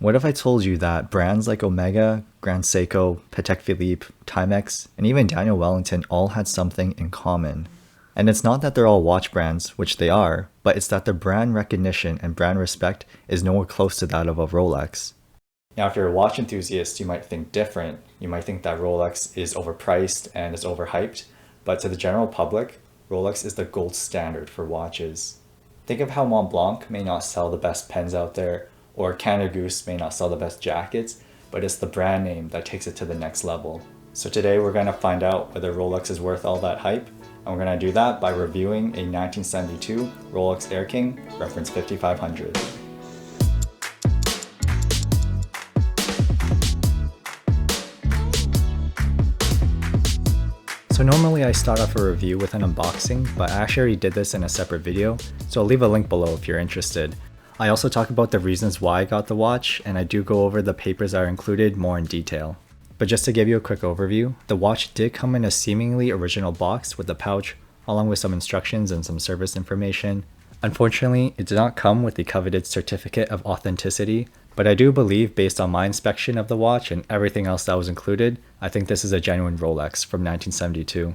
What if I told you that brands like Omega, Grand Seiko, Patek Philippe, Timex, and even Daniel Wellington all had something in common? And it's not that they're all watch brands, which they are, but it's that their brand recognition and brand respect is nowhere close to that of a Rolex. Now, if you're a watch enthusiast, you might think different. You might think that Rolex is overpriced and is overhyped, but to the general public, Rolex is the gold standard for watches. Think of how Montblanc may not sell the best pens out there, or Canada Goose may not sell the best jackets, but it's the brand name that takes it to the next level. So today we're going to find out whether Rolex is worth all that hype, and we're going to do that by reviewing a 1972 Rolex Air King, reference 5500. So normally I start off a review with an unboxing, but I actually already did this in a separate video, so I'll leave a link below if you're interested. I also talk about the reasons why I got the watch, and I do go over the papers that are included more in detail. But just to give you a quick overview, the watch did come in a seemingly original box with a pouch, along with some instructions and some service information. Unfortunately, it did not come with the coveted certificate of authenticity, but I do believe, based on my inspection of the watch and everything else that was included, I think this is a genuine Rolex from 1972.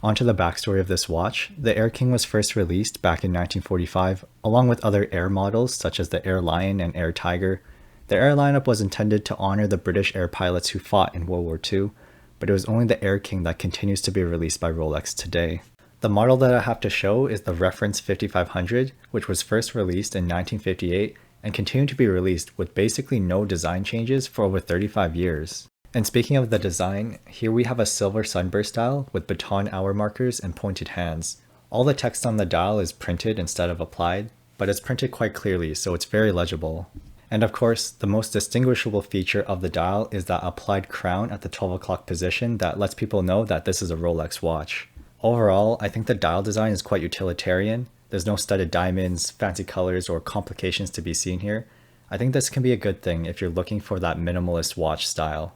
Onto the backstory of this watch, the Air King was first released back in 1945, along with other Air models such as the Air Lion and Air Tiger. The Air lineup was intended to honor the British air pilots who fought in World War II, but it was only the Air King that continues to be released by Rolex today. The model that I have to show is the reference 5500, which was first released in 1958 and continued to be released with basically no design changes for over 35 years. And speaking of the design, here we have a silver sunburst dial with baton hour markers and pointed hands. All the text on the dial is printed instead of applied, but it's printed quite clearly, so it's very legible. And of course, the most distinguishable feature of the dial is that applied crown at the 12 o'clock position that lets people know that this is a Rolex watch. Overall, I think the dial design is quite utilitarian. There's no studded diamonds, fancy colors, or complications to be seen here. I think this can be a good thing if you're looking for that minimalist watch style.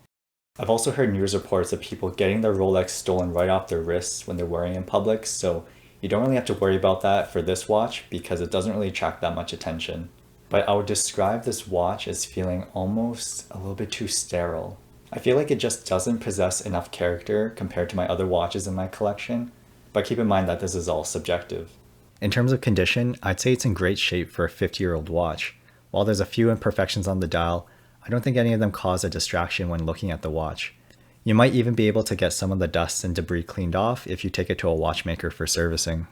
I've also heard news reports of people getting their Rolex stolen right off their wrists when they're wearing in public, so you don't really have to worry about that for this watch because it doesn't really attract that much attention. But I would describe this watch as feeling almost a little bit too sterile. I feel like it just doesn't possess enough character compared to my other watches in my collection, but keep in mind that this is all subjective. In terms of condition, I'd say it's in great shape for a 50-year-old watch. While there's a few imperfections on the dial, I don't think any of them cause a distraction when looking at the watch. You might even be able to get some of the dust and debris cleaned off if you take it to a watchmaker for servicing.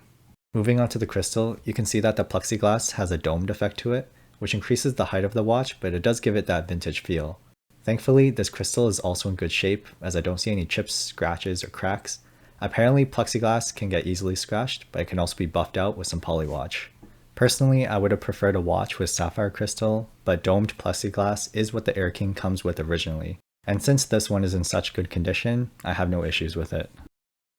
Moving on to the crystal, you can see that the plexiglass has a domed effect to it, which increases the height of the watch, but it does give it that vintage feel. Thankfully, this crystal is also in good shape, as I don't see any chips, scratches, or cracks. Apparently, plexiglass can get easily scratched, but it can also be buffed out with some polywatch. Personally, I would have preferred a watch with sapphire crystal, but domed plexiglass is what the Air King comes with originally. And since this one is in such good condition, I have no issues with it.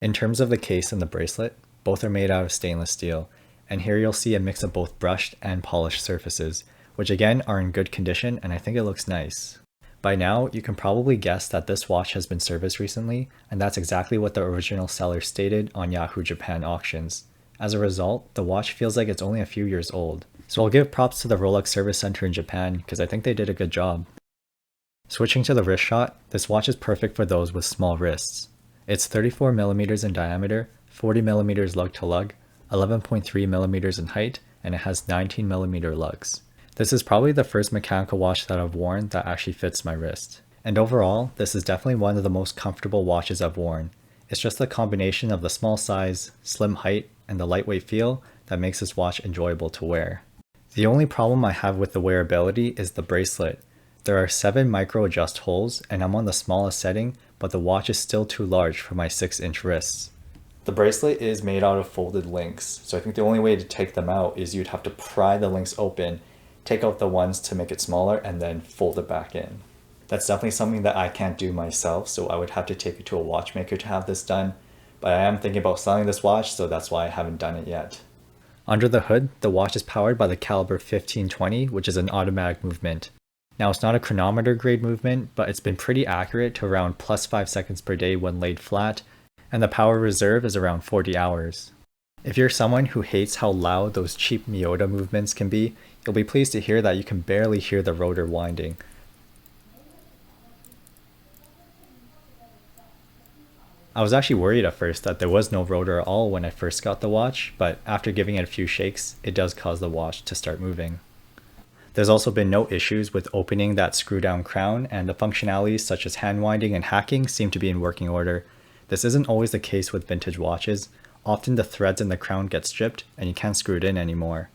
In terms of the case and the bracelet, both are made out of stainless steel, and here you'll see a mix of both brushed and polished surfaces, which again are in good condition and I think it looks nice. By now, you can probably guess that this watch has been serviced recently, and that's exactly what the original seller stated on Yahoo Japan auctions. As a result, the watch feels like it's only a few years old. So I'll give props to the Rolex Service Center in Japan because I think they did a good job. Switching to the wrist shot, this watch is perfect for those with small wrists. It's 34mm in diameter, 40mm lug to lug, 11.3mm in height, and it has 19mm lugs. This is probably the first mechanical watch that I've worn that actually fits my wrist. And overall, this is definitely one of the most comfortable watches I've worn. It's just the combination of the small size, slim height, and the lightweight feel that makes this watch enjoyable to wear. The only problem I have with the wearability is the bracelet. There are 7 micro adjust holes and I'm on the smallest setting, but the watch is still too large for my 6-inch wrists. The bracelet is made out of folded links, so I think the only way to take them out is you'd have to pry the links open, take out the ones to make it smaller, and then fold it back in. That's definitely something that I can't do myself, so I would have to take it to a watchmaker to have this done. But I am thinking about selling this watch, so that's why I haven't done it yet. Under the hood, the watch is powered by the caliber 1520, which is an automatic movement. Now it's not a chronometer grade movement, but it's been pretty accurate to around plus 5 seconds per day when laid flat, and the power reserve is around 40 hours. If you're someone who hates how loud those cheap Miyota movements can be, You'll be pleased to hear that you can barely hear the rotor winding. I was actually worried at first that there was no rotor at all when I first got the watch, but after giving it a few shakes, it does cause the watch to start moving. There's also been no issues with opening that screw down crown, and the functionalities such as hand winding and hacking seem to be in working order. This isn't always the case with vintage watches. Often the threads in the crown get stripped and you can't screw it in anymore.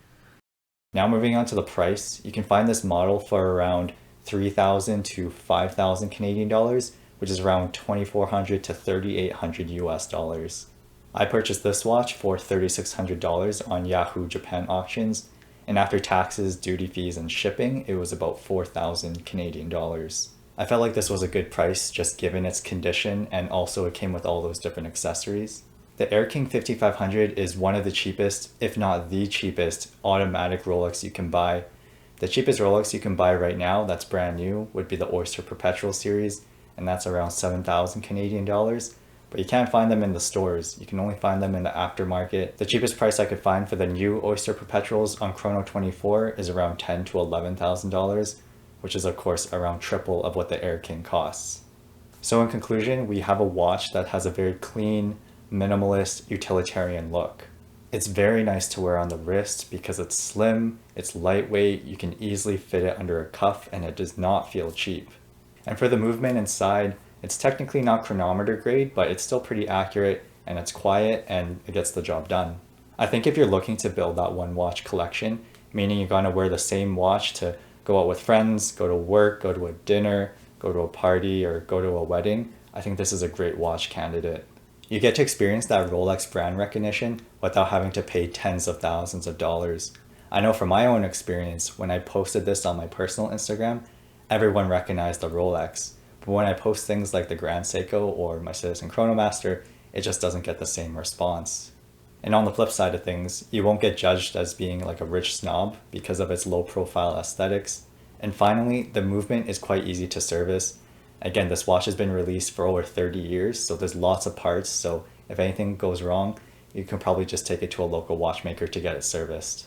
Now moving on to the price, you can find this model for around 3,000 to 5,000 Canadian dollars, which is around 2,400 to 3,800 US dollars. I purchased this watch for $3,600 on Yahoo Japan auctions, and after taxes, duty fees, and shipping, it was about 4,000 Canadian dollars. I felt like this was a good price just given its condition, and also it came with all those different accessories. The Air King 5500 is one of the cheapest, if not the cheapest, automatic Rolex you can buy. The cheapest Rolex you can buy right now that's brand new would be the Oyster Perpetual series, and that's around 7,000 Canadian dollars. But you can't find them in the stores. You can only find them in the aftermarket. The cheapest price I could find for the new Oyster Perpetuals on Chrono24 is around $10,000 to $11,000, which is of course around triple of what the Air King costs. So in conclusion, we have a watch that has a very clean, minimalist, utilitarian look. It's very nice to wear on the wrist because it's slim, it's lightweight, you can easily fit it under a cuff, and it does not feel cheap. And for the movement inside, it's technically not chronometer grade, but it's still pretty accurate, and it's quiet, and it gets the job done. I think if you're looking to build that one watch collection, meaning you're gonna wear the same watch to go out with friends, go to work, go to a dinner, go to a party, or go to a wedding, I think this is a great watch candidate. You get to experience that Rolex brand recognition without having to pay tens of thousands of dollars. I know from my own experience, when I posted this on my personal Instagram, everyone recognized the Rolex. But when I post things like the Grand Seiko or my Citizen Chronomaster, it just doesn't get the same response. And on the flip side of things, you won't get judged as being like a rich snob because of its low profile aesthetics. And finally, the movement is quite easy to service. Again, this watch has been released for over 30 years, so there's lots of parts, so if anything goes wrong, you can probably just take it to a local watchmaker to get it serviced.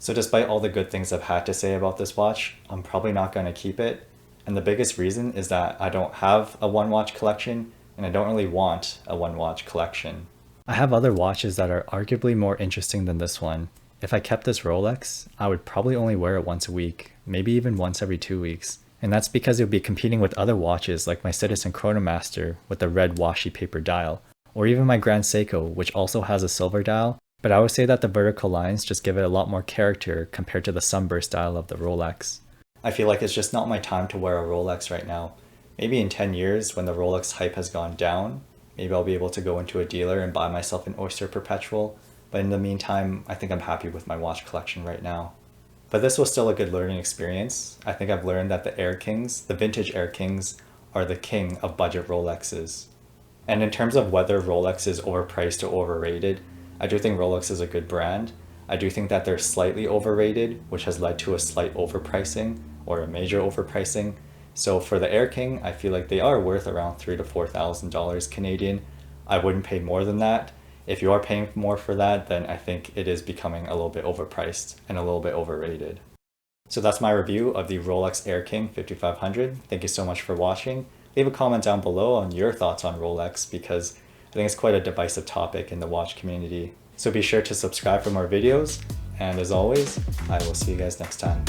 So despite all the good things I've had to say about this watch, I'm probably not going to keep it. And the biggest reason is that I don't have a one watch collection, and I don't really want a one watch collection. I have other watches that are arguably more interesting than this one. If I kept this Rolex, I would probably only wear it once a week, maybe even once every 2 weeks. And that's because it would be competing with other watches like my Citizen Chronomaster with the red washi paper dial, or even my Grand Seiko, which also has a silver dial, but I would say that the vertical lines just give it a lot more character compared to the sunburst dial of the Rolex. I feel like it's just not my time to wear a Rolex right now. Maybe in 10 years when the Rolex hype has gone down, maybe I'll be able to go into a dealer and buy myself an Oyster Perpetual, but in the meantime, I think I'm happy with my watch collection right now. But this was still a good learning experience. I think I've learned that the Air Kings, the vintage Air Kings, are the king of budget Rolexes. And in terms of whether Rolex is overpriced or overrated, I do think Rolex is a good brand. I do think that they're slightly overrated, which has led to a slight overpricing or a major overpricing. So for the Air King, I feel like they are worth around $3,000 to $4,000 Canadian. I wouldn't pay more than that. If you are paying more for that, then I think it is becoming a little bit overpriced and a little bit overrated. So that's my review of the Rolex Air King 5500. Thank you so much for watching. Leave a comment down below on your thoughts on Rolex because I think it's quite a divisive topic in the watch community. So be sure to subscribe for more videos, and as always, I will see you guys next time.